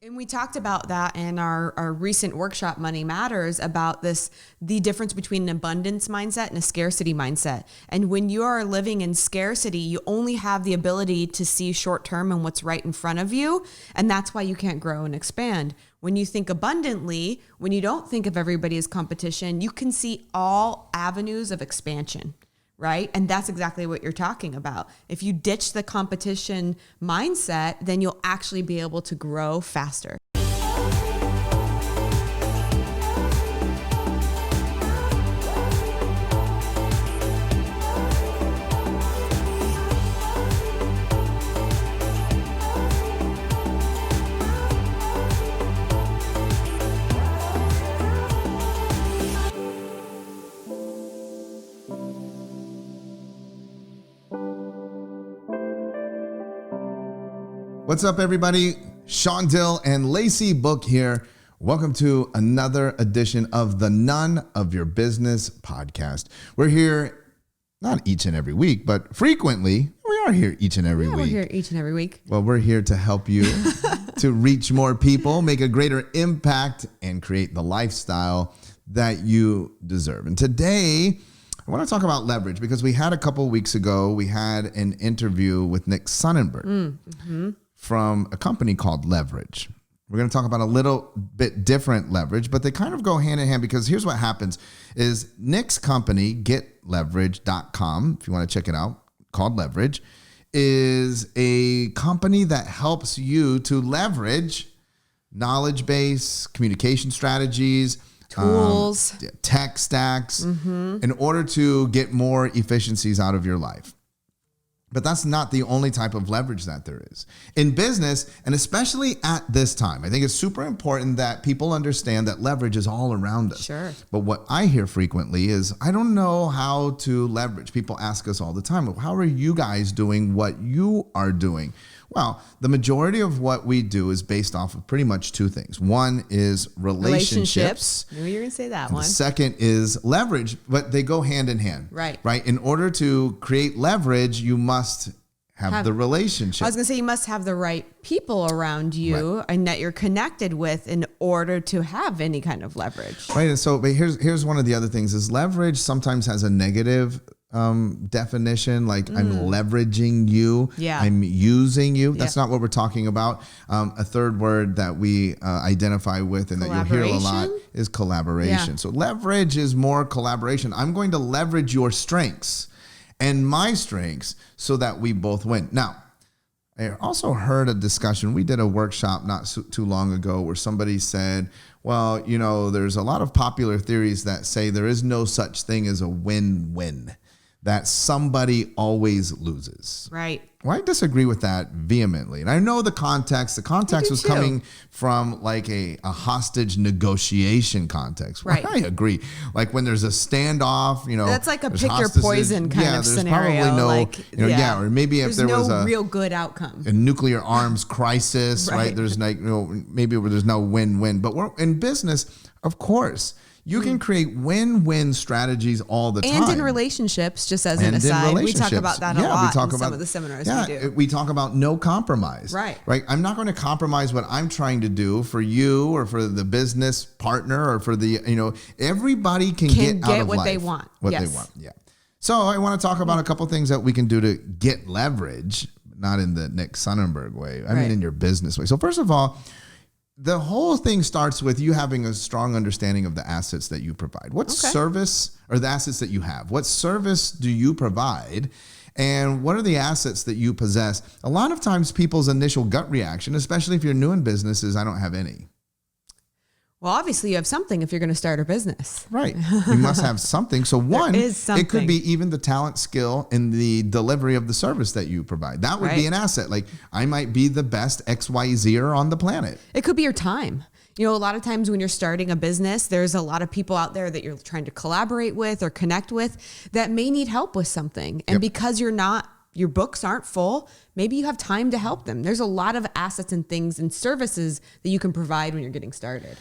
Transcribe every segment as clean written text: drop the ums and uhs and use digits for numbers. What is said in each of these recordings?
And we talked about that in our recent workshop, Money Matters, about the difference between an abundance mindset and a scarcity mindset. And when you are living in scarcity, you only have the ability to see short term and what's right in front of you. And that's why you can't grow and expand. When you think abundantly, when you don't think of everybody as competition, you can see all avenues of expansion. Right? And that's exactly what you're talking about. If you ditch the competition mindset, then you'll actually be able to grow faster. What's up, everybody? Shawn and Lacey book here. Welcome to another edition of the None of Your Business podcast. We're here not each and every week, but frequently. We are here each and every week. We're here each and every week. Well, we're here to help you to reach more people, make a greater impact, and create the lifestyle that you deserve. And today, I want to talk about leverage because we had a couple of weeks ago, we had an interview with Nick Sonnenberg from a company called Leverage. We're going to talk about a little bit different leverage, but they kind of go hand in hand because here's what happens is Nick's company, getleverage.com, if you want to check it out, called Leverage, is a company that helps you to leverage knowledge base, communication strategies, tools, tech stacks in order to get more efficiencies out of your life. But that's not the only type of leverage that there is. In business, and especially at this time, I think it's super important that people understand that leverage is all around us. Sure. But what I hear frequently is, I don't know how to leverage. People ask us all the time, how are you guys doing what you are doing? Well, the majority of what we do is based off of pretty much two things. One is relationships. I knew you were going to say that one. The second is leverage, but they go hand in hand. Right. In order to create leverage, you must have the relationship. I was going to say you must have the right people around you and that you're connected with in order to have any kind of leverage. Right. And so, but here's one of the other things is leverage sometimes has a negative definition, like I'm leveraging you, I'm using you. That's not what we're talking about. A third word that we identify with and that you'll hear a lot is collaboration. So leverage is more collaboration. I'm going to leverage your strengths and my strengths so that we both win. Now, I also heard a discussion. We did a workshop not too long ago where somebody said, well, you know, there's a lot of popular theories that say there is no such thing as a win-win, that somebody always loses. Right. Well, I disagree with that vehemently. And I know the context. The context was coming from like a hostage negotiation context. Right. I agree. Like when there's a standoff, you know. That's like a pick your poison kind of scenario. Probably no, or maybe if there was no real good outcome. A nuclear arms crisis, right? There's like, maybe where there's no win-win. But we're in business, of course. You can create win-win strategies all the time. And in relationships, just as an aside, we talk about that a lot in some of the seminars we do. We talk about no compromise. Right. I'm not going to compromise what I'm trying to do for you or for the business partner or for the, everybody can get out of what life they want. What they want, yeah. So I want to talk about a couple things that we can do to get leverage, not in the Nick Sonnenberg way. I mean, in your business way. So first of all, the whole thing starts with you having a strong understanding of the assets that you provide. What service or the assets that you have? What service do you provide? And what are the assets that you possess? A lot of times people's initial gut reaction, especially if you're new in business, is I don't have any. Well, obviously you have something if you're going to start a business. Right. You must have something. So one, it could be even the talent, skill in the delivery of the service that you provide. That would be an asset. Like I might be the best XYZer on the planet. It could be your time. A lot of times when you're starting a business, there's a lot of people out there that you're trying to collaborate with or connect with that may need help with something. And because your books aren't full, maybe you have time to help them. There's a lot of assets and things and services that you can provide when you're getting started.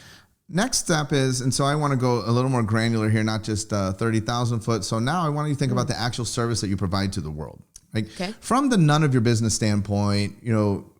Next step is, and so I want to go a little more granular here, not just 30,000 foot. So now I want you to think about the actual service that you provide to the world. From the none of your business standpoint,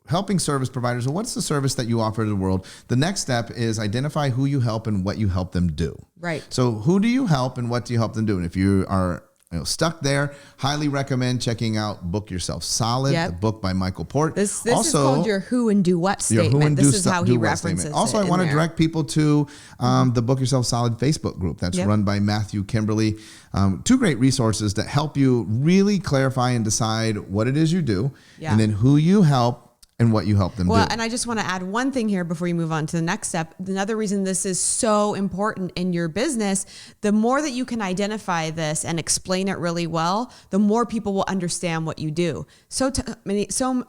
helping service providers. So what's the service that you offer to the world? The next step is identify who you help and what you help them do. Right. So who do you help and what do you help them do? And if you are stuck there, highly recommend checking out Book Yourself Solid, the book by Michael Port. This is called your who and do what statement. This is how he references it. Also, I want to direct people to the Book Yourself Solid Facebook group that's run by Matthew Kimberly. Two great resources that help you really clarify and decide what it is you do and then who you help and what you help them do. Well, and I just want to add one thing here before you move on to the next step. Another reason this is so important in your business, the more that you can identify this and explain it really well, the more people will understand what you do. So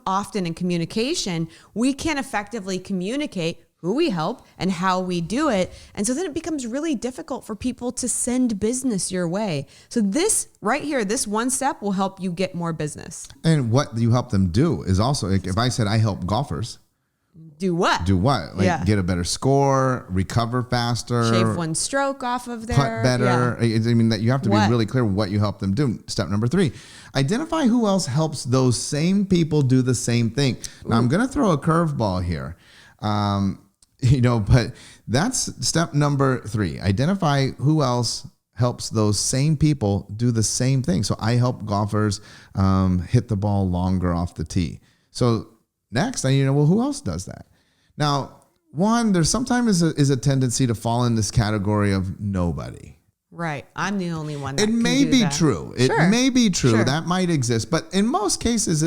often in communication, we can't effectively communicate who we help and how we do it. And so then it becomes really difficult for people to send business your way. So this right here, this one step will help you get more business. And what you help them do is also, like if I said I help golfers. Do what? Do what? Like get a better score, recover faster. Shave one stroke off of their. Putt better. I mean, that you have to be really clear what you help them do. Step number 3, identify who else helps those same people do the same thing. Now, I'm going to throw a curveball here. But that's step number 3. Identify who else helps those same people do the same thing. So I help golfers hit the ball longer off the tee. So next, I need to know, well, who else does that? Now, one, there's sometimes is a tendency to fall in this category of nobody. Right. I'm the only one that It may be true. It may be true. Sure. That might exist. But in most cases,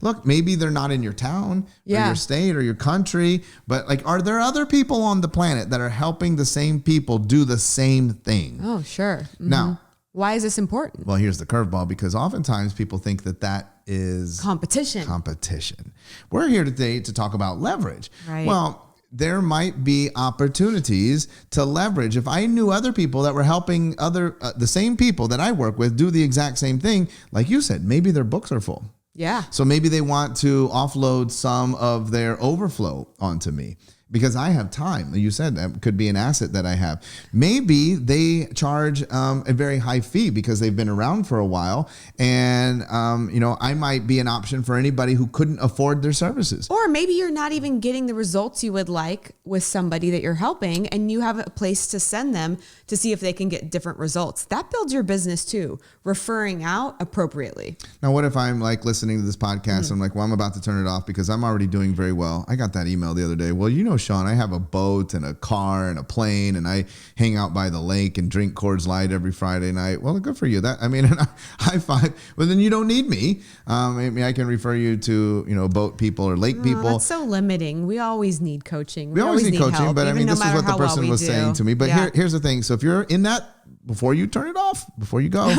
look, maybe they're not in your town or your state or your country. But like, are there other people on the planet that are helping the same people do the same thing? Oh, sure. Mm-hmm. Now, why is this important? Well, here's the curveball, because oftentimes people think that is competition. We're here today to talk about leverage. Right. Well, there might be opportunities to leverage. If I knew other people that were helping the same people that I work with do the exact same thing, like you said, maybe their books are full. Yeah. So maybe they want to offload some of their overflow onto me because I have time. You said that could be an asset that I have. Maybe they charge a very high fee because they've been around for a while. And, I might be an option for anybody who couldn't afford their services. Or maybe you're not even getting the results you would like with somebody that you're helping, and you have a place to send them to see if they can get different results. That builds your business too, referring out appropriately. Now, what if I'm like listening to this podcast and I'm like, well, I'm about to turn it off because I'm already doing very well. I got that email the other day. Well, Shawn, I have a boat and a car and a plane, and I hang out by the lake and drink Coors Light every Friday night. Well, good for you. High five. Well, then you don't need me. Maybe I can refer you to, boat people or lake people. That's so limiting. We always need coaching. We always need coaching, help, but this is what the person was saying to me. But here's the thing. So if you're in that, before you turn it off, before you go,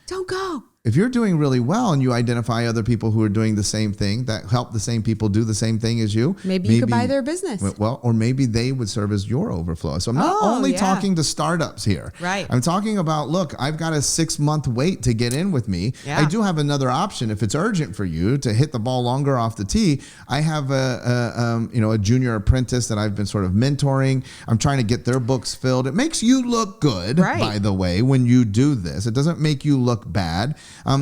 don't go. If you're doing really well and you identify other people who are doing the same thing, that help the same people do the same thing as you. Maybe you could buy their business. Well, or maybe they would serve as your overflow. So I'm not only talking to startups here. Right. I'm talking about, look, I've got a 6-month wait to get in with me. Yeah. I do have another option if it's urgent for you to hit the ball longer off the tee. I have a junior apprentice that I've been sort of mentoring. I'm trying to get their books filled. It makes you look good, by the way, when you do this. It doesn't make you look bad.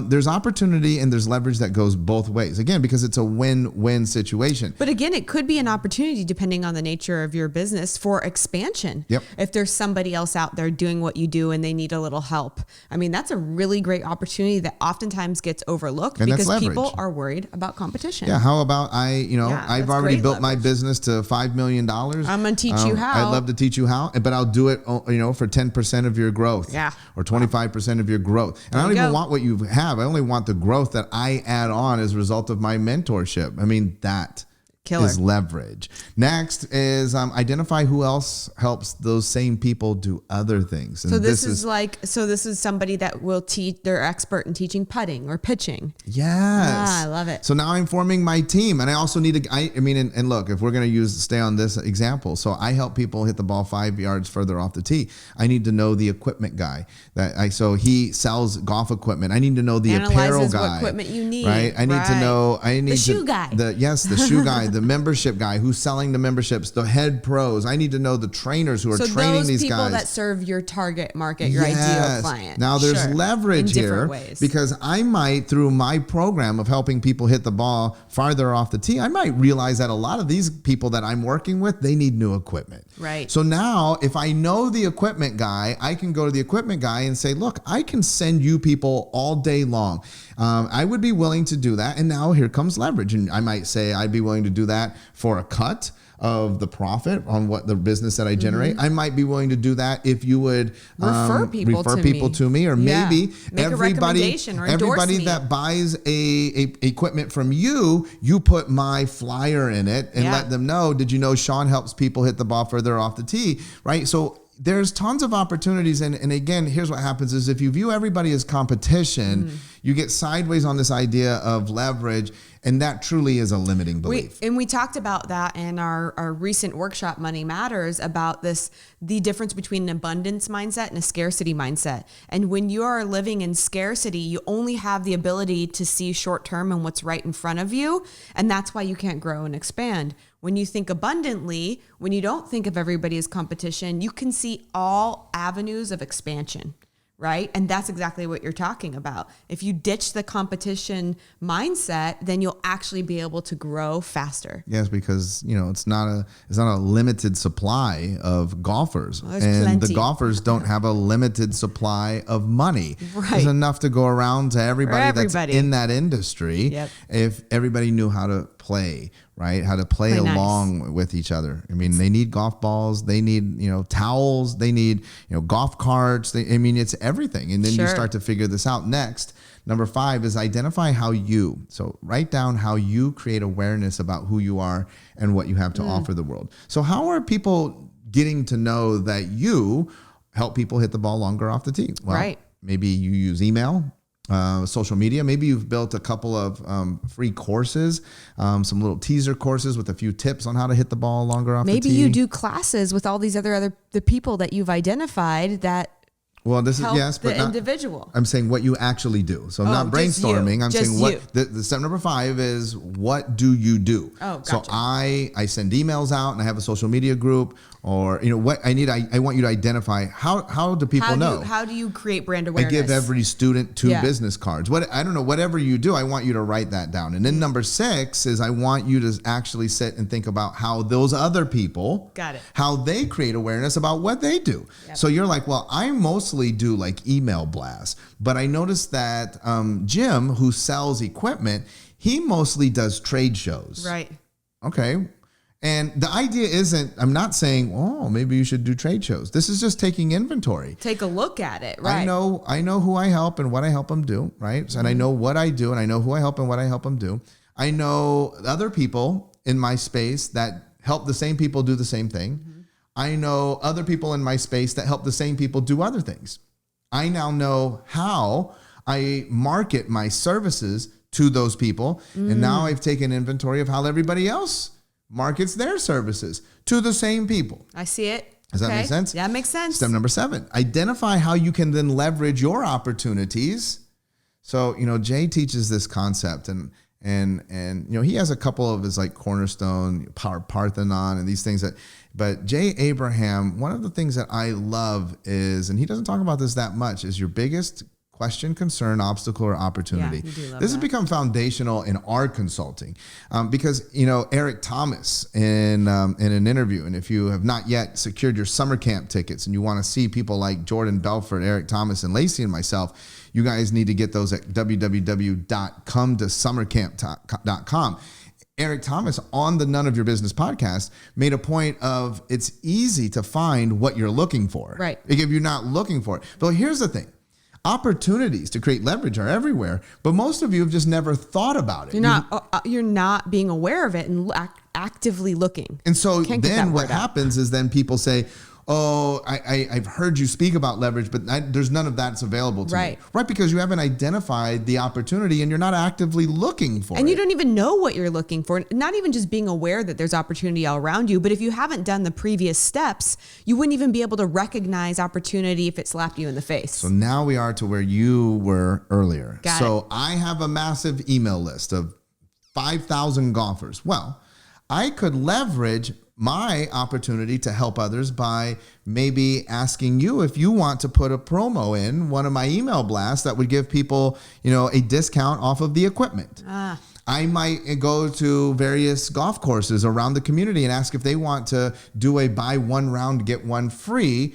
There's opportunity and there's leverage that goes both ways. Again, because it's a win-win situation. But again, it could be an opportunity depending on the nature of your business for expansion. Yep. If there's somebody else out there doing what you do and they need a little help. I mean, that's a really great opportunity that oftentimes gets overlooked because people are worried about competition. Yeah. How about I've already built my business to $5 million. I'm going to teach you how. I'd love to teach you how, but I'll do it, for 10% of your growth. Yeah. Or 25% of your growth. And I don't even want what you have. I only want the growth that I add on as a result of my mentorship. I mean, that is leverage. Next is identify who else helps those same people do other things. And so this is somebody that will teach, they're expert in teaching putting or pitching. Yes. I love it. So now I'm forming my team, and I also need to, and look, if we're going to stay on this example, so I help people hit the ball 5 yards further off the tee. I need to know the equipment guy so he sells golf equipment. I need to know the apparel guy. What equipment you need. Right. I need to know, the shoe guy. The shoe guy, the membership guy who's selling the memberships, the head pros. I need to know the trainers who are training these guys. So those people that serve your target market, your ideal client. Now there's leverage here because I might, through my program of helping people hit the ball farther off the tee, I might realize that a lot of these people that I'm working with, they need new equipment. Right. So now if I know the equipment guy, I can go to the equipment guy and say, look, I can send you people all day long. I would be willing to do that. And now here comes leverage. And I might say I'd be willing to do that for a cut of the profit on what the business that I generate. I might be willing to do that if you would refer people to me, or maybe make everybody that buys a equipment from you, you put my flyer in it and let them know, did you know Shawn helps people hit the ball further off the tee, right? So there's tons of opportunities. And again, here's what happens is if you view everybody as competition, you get sideways on this idea of leverage. And that truly is a limiting belief. We talked about that in our recent workshop, Money Matters, about the difference between an abundance mindset and a scarcity mindset. And when you are living in scarcity, you only have the ability to see short term and what's right in front of you. And that's why you can't grow and expand. When you think abundantly, when you don't think of everybody as competition, you can see all avenues of expansion. Right? And that's exactly what you're talking about. If you ditch the competition mindset, then you'll actually be able to grow faster. Yes, because it's not a limited supply of golfers. Well, and plenty. The golfers don't have a limited supply of money. Right. There's enough to go around to everybody that's in that industry. Yep. If everybody knew how to play, right? How to play along with each other. I mean, they need golf balls, they need, towels, they need, golf carts. It's everything. And then you start to figure this out. Next, number 5 is identify so write down how you create awareness about who you are and what you have to offer the world. So how are people getting to know that you help people hit the ball longer off the tee? Well, maybe you use email, social media. Maybe you've built a couple of free courses, some little teaser courses with a few tips on how to hit the ball longer off the tee. Maybe you do classes with all these the people that you've identified that this is but individual. I'm saying what you actually do. So I'm not brainstorming. I'm saying what the step number 5 is, what do you do? Oh, gotcha. So I send emails out and I have a social media group, or what I need. I want you to identify how do people know? How do you create brand awareness? I give every student 2 business cards. Whatever you do, I want you to write that down. And then number 6 is I want you to actually sit and think about how those other people, how they create awareness about what they do. Yep. So you're like, well, I mostly do like email blasts, but I noticed that Jim, who sells equipment, he mostly does trade shows. Right. Okay. And the idea isn't, I'm not saying, maybe you should do trade shows. This is just taking inventory. Take a look at it, right? I know who I help and what I help them do, right? And I know what I do and I know who I help and what I help them do. I know other people in my space that help the same people do the same thing. I know other people in my space that help the same people do other things. I now know how I market my services to those people. And now I've taken inventory of how everybody else markets their services to the same people. I see it. Does that make sense? Yeah, it makes sense. Step number 7, identify how you can then leverage your opportunities. So, Jay teaches this concept and he has a couple of his like cornerstone, Parthenon and these things but Jay Abraham, one of the things that I love is, and he doesn't talk about this that much, is your biggest question, concern, obstacle, or opportunity. This has become foundational in our consulting because, Eric Thomas in an interview, and if you have not yet secured your summer camp tickets and you want to see people like Jordan Belfort, Eric Thomas, and Lacey and myself, you guys need to get those at www.cometosummercamp.com. Eric Thomas on the None of Your Business podcast made a point of it's easy to find what you're looking for. Right. Like if you're not looking for it. But here's the thing. Opportunities to create leverage are everywhere, but most of you have just never thought about it. You're not being aware of it and actively looking. And so then what happens is then people say, I've heard you speak about leverage, but there's none of that's available to me. Right, because you haven't identified the opportunity and you're not actively looking for it. And you don't even know what you're looking for. Not even just being aware that there's opportunity all around you, but if you haven't done the previous steps, you wouldn't even be able to recognize opportunity if it slapped you in the face. So now we are to where you were earlier. I have a massive email list of 5,000 golfers. Well, I could leverage my opportunity to help others by maybe asking you if you want to put a promo in one of my email blasts that would give people, a discount off of the equipment. I might go to various golf courses around the community and ask if they want to do a buy one round, get one free.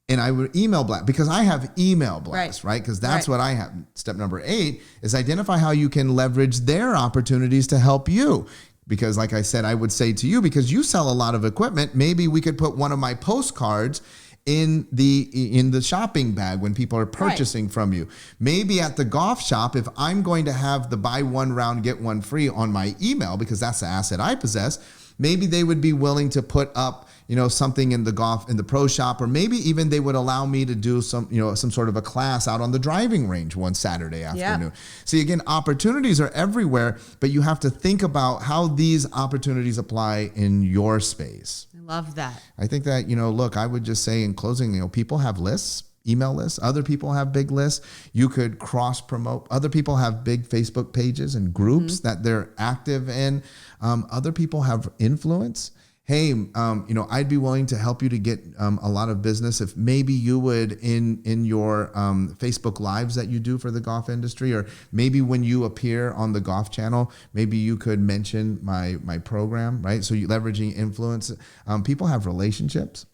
And I would email blast, because I have email blasts, right? Because that's what I have. Step number 8 is identify how you can leverage their opportunities to help you. Because like I said, I would say to you, because you sell a lot of equipment, maybe we could put one of my postcards in the shopping bag when people are purchasing from you. Maybe at the golf shop, if I'm going to have the buy one round, get one free on my email, because that's the asset I possess, maybe they would be willing to put up something in the pro shop, or maybe even they would allow me to do some sort of a class out on the driving range one Saturday afternoon. See, again, opportunities are everywhere, but you have to think about how these opportunities apply in your space. I love that. I think that, look, I would just say in closing, people have lists, email lists. Other people have big lists. You could cross promote. Other people have big Facebook pages and groups that they're active in. Other people have influence. Hey, I'd be willing to help you to get a lot of business if maybe you would in your Facebook Lives that you do for the golf industry, or maybe when you appear on the Golf Channel, maybe you could mention my program, right? So you leveraging influence. People have relationships.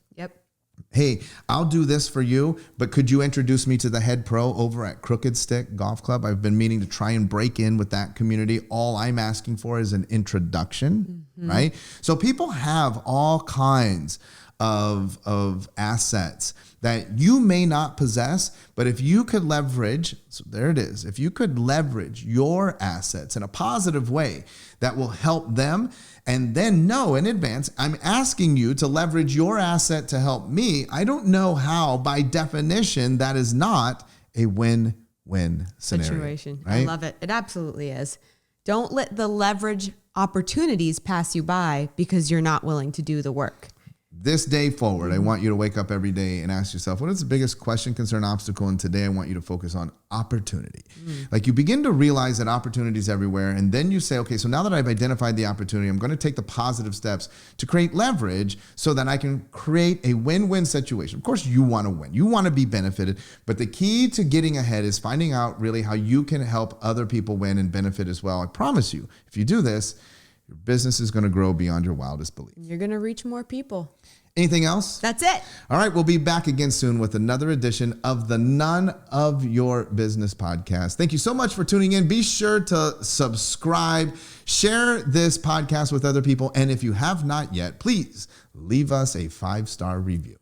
Hey, I'll do this for you, but could you introduce me to the head pro over at Crooked Stick Golf Club? I've been meaning to try and break in with that community. All I'm asking for is an introduction, right? So people have all kinds of assets that you may not possess, but if you could leverage, so there it is, if you could leverage your assets in a positive way that will help them, and then know in advance, I'm asking you to leverage your asset to help me. I don't know how, by definition, that is not a win-win situation. Right? I love it. It absolutely is. Don't let the leverage opportunities pass you by because you're not willing to do the work. This day forward, I want you to wake up every day and ask yourself, what is the biggest question, concern, obstacle? And today I want you to focus on opportunity. Like, you begin to realize that opportunity is everywhere. And then you say, okay, so now that I've identified the opportunity, I'm going to take the positive steps to create leverage so that I can create a win-win situation. Of course, you want to win. You want to be benefited. But the key to getting ahead is finding out really how you can help other people win and benefit as well. I promise you, if you do this, your business is going to grow beyond your wildest beliefs. You're going to reach more people. Anything else? That's it. All right. We'll be back again soon with another edition of the None of Your Business podcast. Thank you so much for tuning in. Be sure to subscribe, share this podcast with other people. And if you have not yet, please leave us a 5-star review.